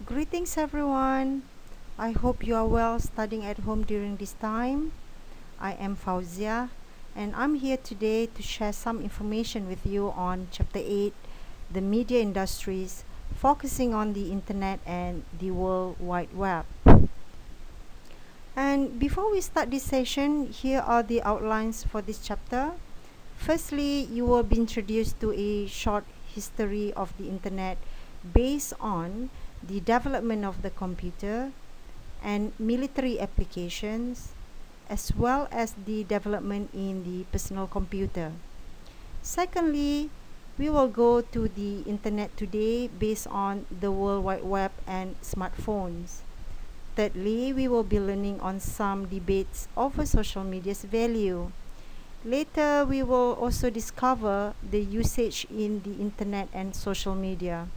Greetings everyone. I hope you are well studying at home during this time. I am Fauzia and I'm here today to share some information with you on chapter 8, the media industries, focusing on the internet and the World Wide Web. And before we start this session, here are the outlines for this chapter. Firstly, you will be introduced to a short history of the internet based on the development of the computer and military applications, as well as the development in the personal computer. Secondly, we will go to the internet today based on the World Wide Web and smartphones. Thirdly, we will be learning on some debates over social media's value. Later, we will also discover the usage in the internet and social media.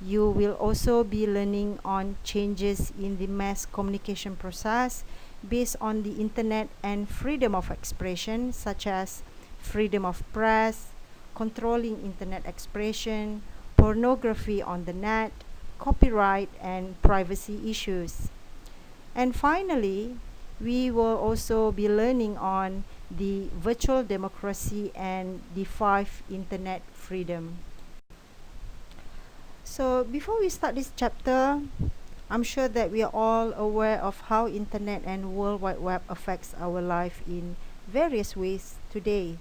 You will also be learning on changes in the mass communication process based on the internet and freedom of expression, such as freedom of press, controlling internet expression, pornography on the net, copyright, and privacy issues. And finally, we will also be learning on the virtual democracy and the 5 internet freedom. So before we start this chapter, I'm sure that we are all aware of how internet and World Wide Web affects our life in various ways today.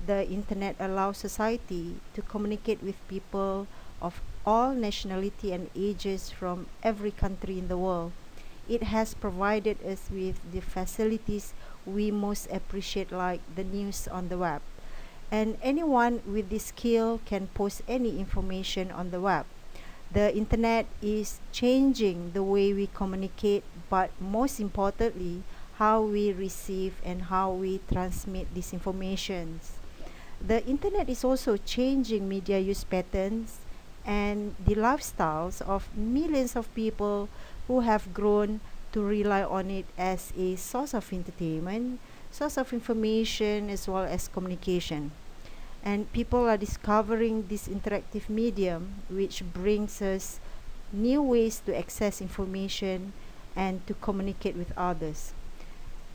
The internet allows society to communicate with people of all nationality and ages from every country in the world. It has provided us with the facilities we most appreciate, like the news on the web. And anyone with this skill can post any information on the web. The internet is changing the way we communicate, but most importantly, how we receive and how we transmit these informations. The internet is also changing media use patterns and the lifestyles of millions of people who have grown to rely on it as a source of entertainment, source of information, as well as communication. And people are discovering this interactive medium, which brings us new ways to access information and to communicate with others.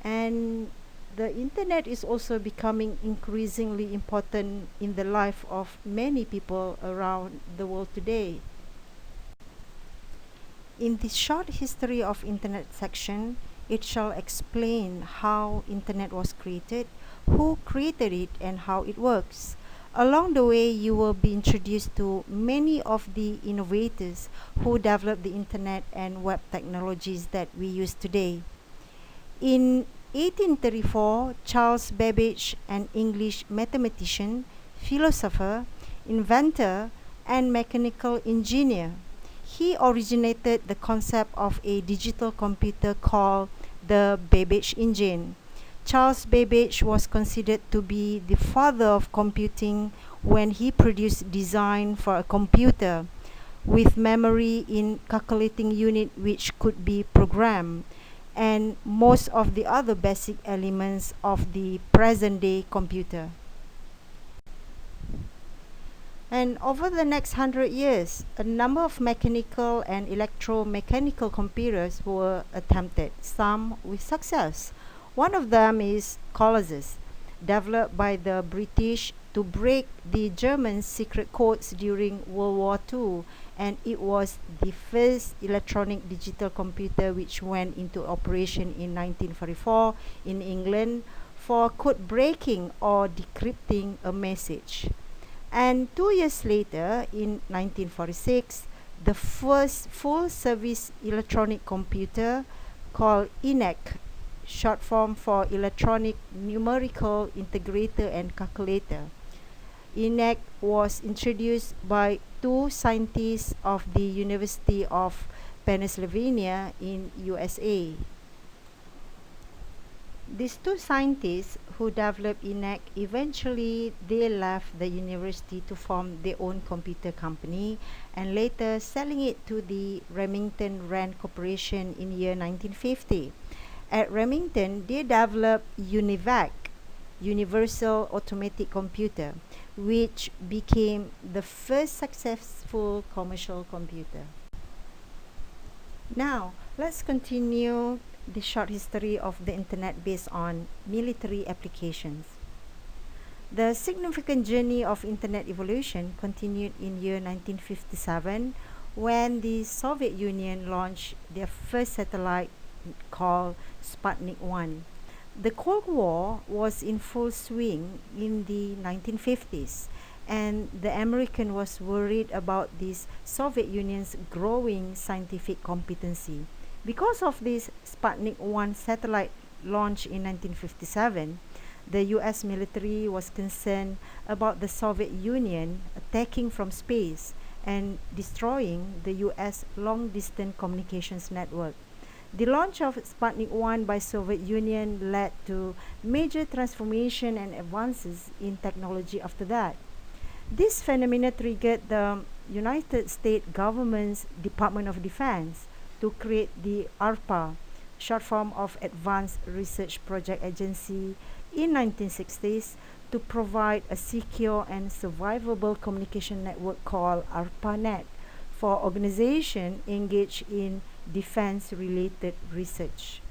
And the internet is also becoming increasingly important in the life of many people around the world today. In this short history of internet section, it shall explain how internet was created, who created it, and how it works. Along the way, you will be introduced to many of the innovators who developed the internet and web technologies that we use today. In 1834, Charles Babbage, an English mathematician, philosopher, inventor, and mechanical engineer, he originated the concept of a digital computer called the Babbage engine. Charles Babbage was considered to be the father of computing when he produced design for a computer with memory in calculating unit which could be programmed, and most of the other basic elements of the present day computer. And over the next 100 years, a number of mechanical and electromechanical computers were attempted, some with success. One of them is Colossus, developed by the British to break the German secret codes during World War II, and it was the first electronic digital computer which went into operation in 1944 in England for code breaking or decrypting a message. And 2 years later, in 1946, the first full service electronic computer called ENIAC, short form for Electronic Numerical Integrator and Calculator. ENIAC was introduced by two scientists of the University of Pennsylvania in USA. These two scientists who developed ENIAC eventually they left the university to form their own computer company and later selling it to the Remington Rand Corporation in year 1950. At Remington, they developed UNIVAC, Universal Automatic Computer, which became the first successful commercial computer. Now, let's continue the short history of the internet based on military applications. The significant journey of internet evolution continued in year 1957 when the Soviet Union launched their first satellite called Sputnik 1. The Cold War was in full swing in the 1950s, and the American was worried about this Soviet Union's growing scientific competency. Because of this Sputnik 1 satellite launch in 1957, the US military was concerned about the Soviet Union attacking from space and destroying the US long-distance communications network. The launch of Sputnik 1 by Soviet Union led to major transformation and advances in technology after that. This phenomenon triggered the United States government's Department of Defense to create the ARPA, short form of Advanced Research Project Agency, in 1960s to provide a secure and survivable communication network called ARPANET for organizations engaged in defense-related research.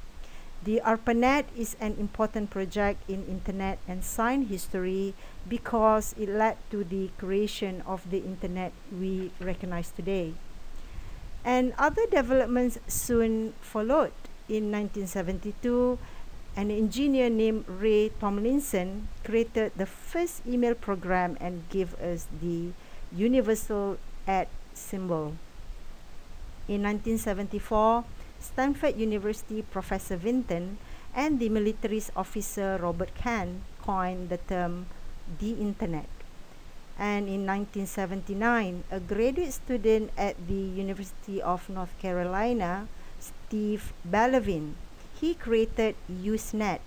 The ARPANET is an important project in Internet and science history because it led to the creation of the Internet we recognize today. And other developments soon followed. In 1972, an engineer named Ray Tomlinson created the first email program and gave us the universal @ symbol. In 1974, Stanford University Professor Vinton and the military officer Robert Kahn coined the term the Internet. And in 1979, a graduate student at the University of North Carolina, Steve Ballevin, he created Usenet,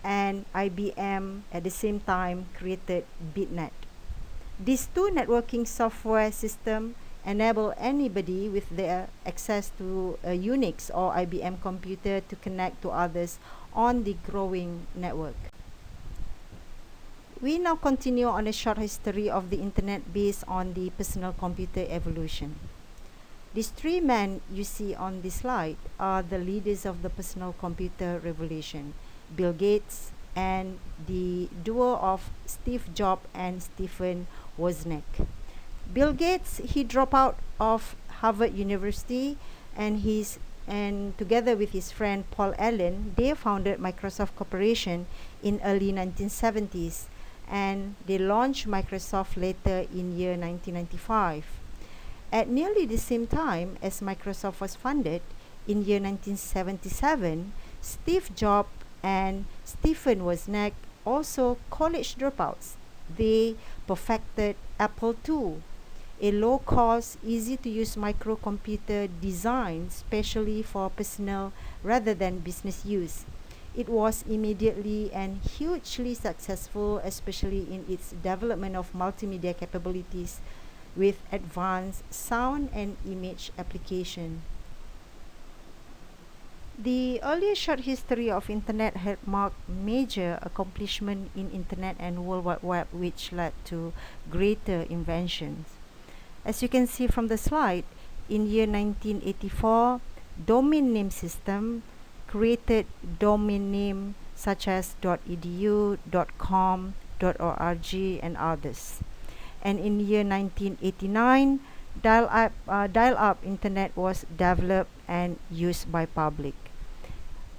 and IBM at the same time created BitNet. These two networking software systems enable anybody with their access to a Unix or IBM computer to connect to others on the growing network. We now continue on a short history of the internet based on the personal computer evolution. These three men you see on this slide are the leaders of the personal computer revolution: Bill Gates and the duo of Steve Jobs and Stephen Wozniak. Bill Gates, he dropped out of Harvard University, and together with his friend Paul Allen, they founded Microsoft Corporation in early 1970s, and they launched Microsoft later in year 1995. At nearly the same time as Microsoft was founded, in year 1977, Steve Jobs and Stephen Wozniak, also college dropouts, they perfected Apple II, a low-cost, easy-to-use microcomputer designed specially for personal rather than business use. It was immediately and hugely successful, especially in its development of multimedia capabilities with advanced sound and image application. The earlier short history of Internet had marked major accomplishment in Internet and World Wide Web, which led to greater inventions. As you can see from the slide, in year 1984, domain name system created domain name such as .edu, .com, .org, and others. And in year 1989, dial-up internet was developed and used by public.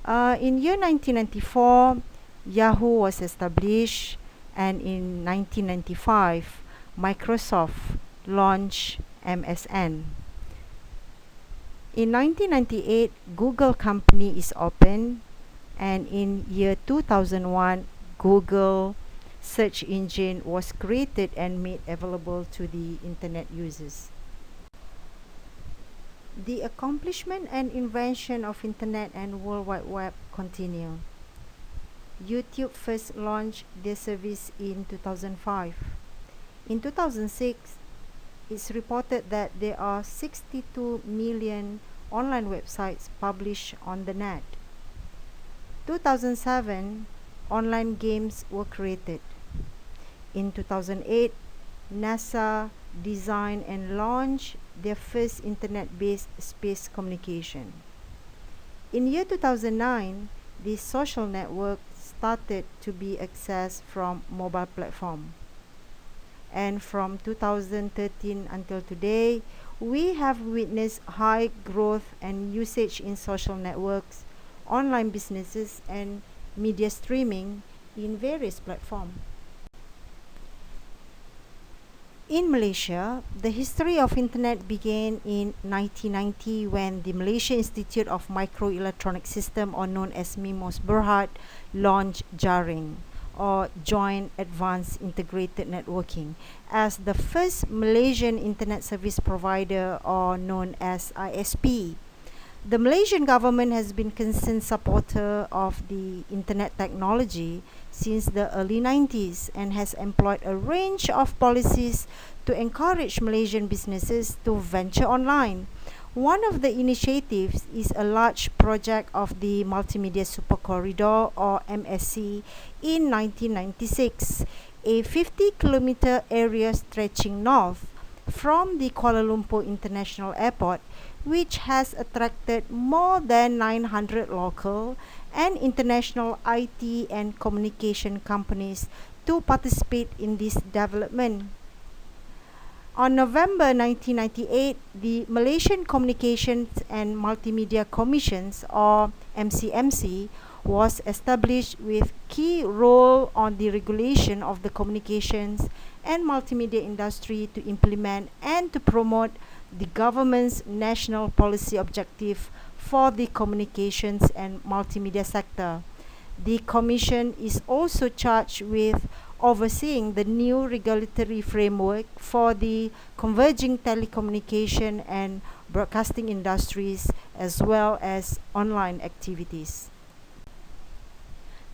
In year 1994, Yahoo was established, and in 1995, Microsoft launched MSN. In 1998, Google company is opened, and in year 2001, Google search engine was created and made available to the internet users. The accomplishment and invention of Internet and World Wide Web continue. YouTube first launched their service in 2005. In 2006, it's reported that there are 62 million online websites published on the net. 2007, online games were created. In 2008, NASA designed and launched their first internet-based space communication. In year 2009, this social network started to be accessed from mobile platform. And from 2013 until today, we have witnessed high growth and usage in social networks, online businesses, and media streaming in various platforms. In Malaysia, the history of internet began in 1990 when the Malaysia Institute of Microelectronic System, or known as MIMOS Berhad, launched JARING, or Joint Advanced Integrated Networking, as the first Malaysian internet service provider, or known as ISP. The Malaysian government has been concerned supporter of the internet technology since the early 90s and has employed a range of policies to encourage Malaysian businesses to venture online. One of the initiatives is a large project of the Multimedia Super Corridor, or MSC, in 1996, a 50-kilometer area stretching north from the Kuala Lumpur International Airport, which has attracted more than 900 local and international IT and communication companies to participate in this development. On November 1998, the Malaysian Communications and Multimedia Commissions, or MCMC, was established with key role on the regulation of the communications and multimedia industry to implement and to promote the government's national policy objective for the communications and multimedia sector. The Commission is also charged with overseeing the new regulatory framework for the converging telecommunication and broadcasting industries, as well as online activities.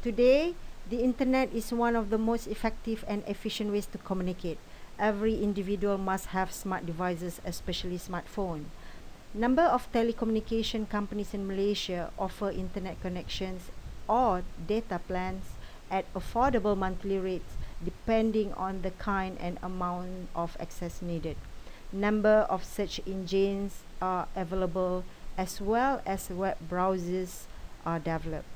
Today, the internet is one of the most effective and efficient ways to communicate. Every individual must have smart devices, especially smartphone. Number of telecommunication companies in Malaysia offer internet connections or data plans at affordable monthly rates depending on the kind and amount of access needed. Number of search engines are available, as well as web browsers are developed.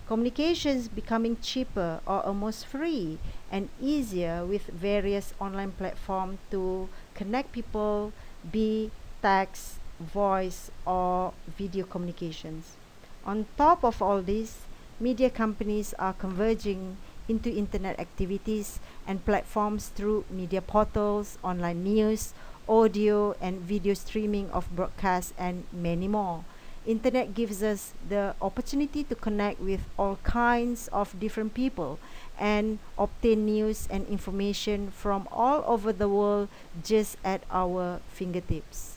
Communications becoming cheaper or almost free and easier with various online platforms to connect people, be text, voice, or video communications. On top of all this, media companies are converging into internet activities and platforms through media portals, online news, audio and video streaming of broadcasts, and many more. Internet gives us the opportunity to connect with all kinds of different people and obtain news and information from all over the world just at our fingertips.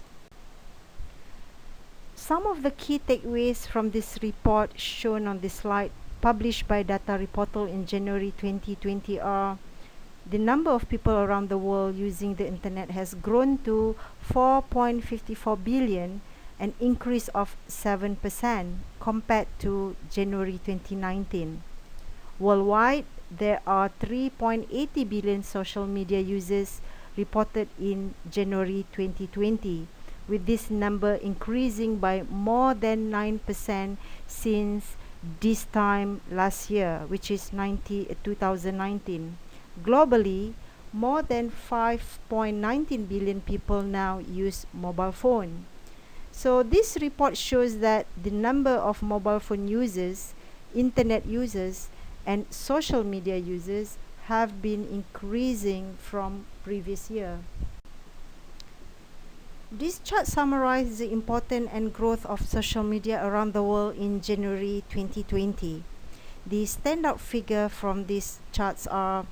Some of the key takeaways from this report shown on this slide, published by Data Reportal in January 2020, are: the number of people around the world using the internet has grown to 4.54 billion, an increase of 7% compared to January 2019. Worldwide, there are 3.80 billion social media users reported in January 2020, with this number increasing by more than 9% since this time last year, which is 2019. Globally, more than 5.19 billion people now use mobile phone. So this report shows that the number of mobile phone users, internet users, and social media users have been increasing from previous year. This chart summarizes the importance and growth of social media around the world in January 2020. The standout figure from these charts are: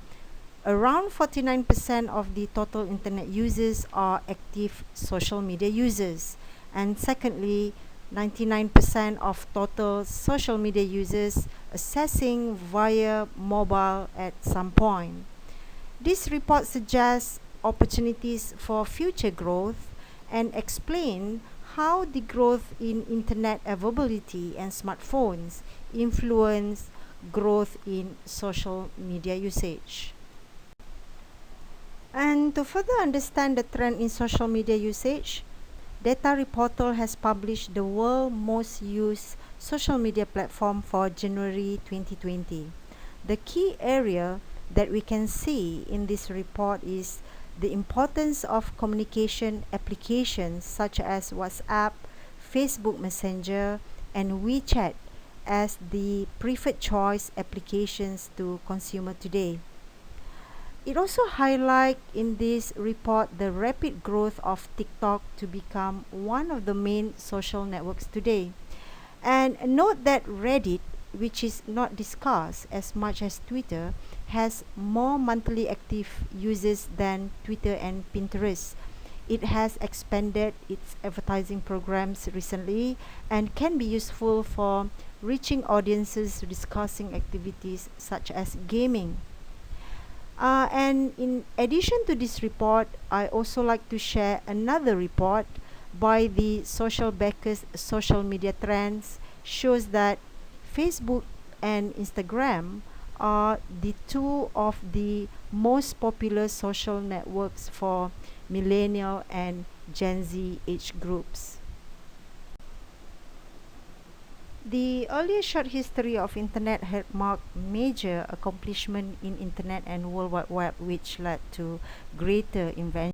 around 49% of the total internet users are active social media users. And secondly, 99% of total social media users accessing via mobile at some point. This report suggests opportunities for future growth and explain how the growth in internet availability and smartphones influence growth in social media usage. And to further understand the trend in social media usage, Data Reporter has published the world's most used social media platform for January 2020. The key area that we can see in this report is the importance of communication applications such as WhatsApp, Facebook Messenger, and WeChat as the preferred choice applications to consumer today. It also highlights in this report the rapid growth of TikTok to become one of the main social networks today. And note that Reddit, which is not discussed as much as Twitter, has more monthly active users than Twitter and Pinterest. It has expanded its advertising programs recently and can be useful for reaching audiences discussing activities such as gaming. And in addition to this report, I also like to share another report by the Social Backers Social Media Trends shows that Facebook and Instagram are the two of the most popular social networks for millennial and Gen Z age groups. The earlier short history of Internet had marked major accomplishment in Internet and World Wide Web, which led to greater invention.